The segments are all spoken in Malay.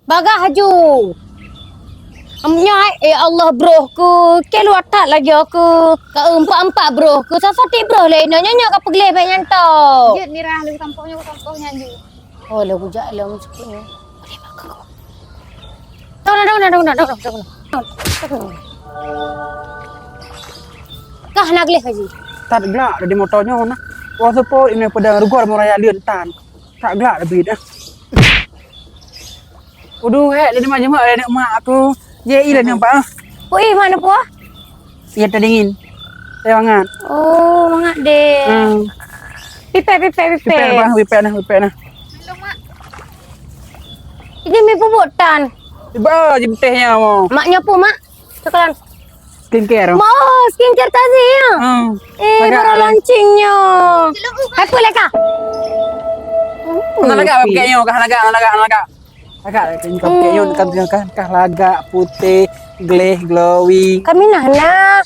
Bagah haju. Amnya Allah broku, keluar tak lagi aku. Ka empat-empat broku. Sasati bro le nanya ka pegle banyak tau. Dia ni rah lu kampungnya nyanyi. Oh, le bujak le musuknya. Boleh makan kau. Tahu. Kah nak leh haji. Tak gelak di motornya na. Waktu po ini pada rugor mau raya liun tan. Tak gelak lebih dah. Udah di mana mak ada mak aku. Je ilan yang pak. Oi, mana puah? Ya terdingin. Lewangan. Oh, mangat deh. Pipe. Pipe nah. Ini mi pubutan. Tiba je betehnya mau. Maknya pu mak. Sekarang. Skincare. Mau skincare tadi ya. Baru launchingnya. Hai pula kah? Laga pakainya kah laga. Agak kayaknya kan laga putih, glowing. Kami nana.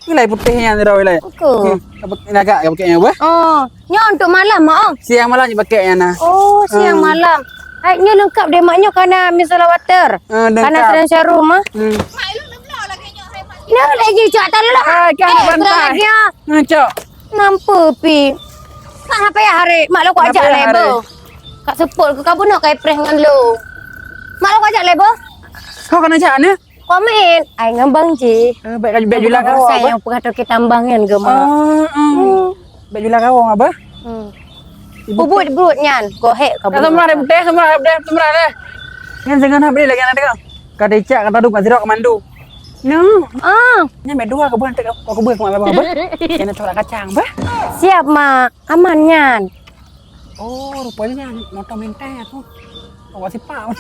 Ilai putihnya ni rawi lai. Aku. Agak pakainya apa? Oh, nya untuk malam mak. Siang malam je pakainya nah. Oh, siang malam. Hai, nya lengkap deh maknya karena misalnya water. Karena sedang serum mah. Mak lu nak belau lagi nyo hai mak. Nah, lagi cak tak lah. Hai, kan bantai. Ngaco. Nampu pi. Kan apa ya hari? Mak lu kau ajak lebo. Kak support ke kamu nak kai prank dengan lu. Mak lu kau ajak lebo. Kau kena cak ni? Komen. Ai ngambang je. Baik baju lah kau. Saya yang pengatur kita tambangan ke mak. Baju lah kau apa? Bubut nyan. Go hek kau. Semua ada deh. Yang jangan habis lagi nanti kau. Kata cak kata duk masih rok mandu. No. Nya medua kau bukan kau bukan apa apa. Kena corak kacang bah. Siap mak. Aman nyan. Oh, rupanya motor minta tu. Kau masih pau.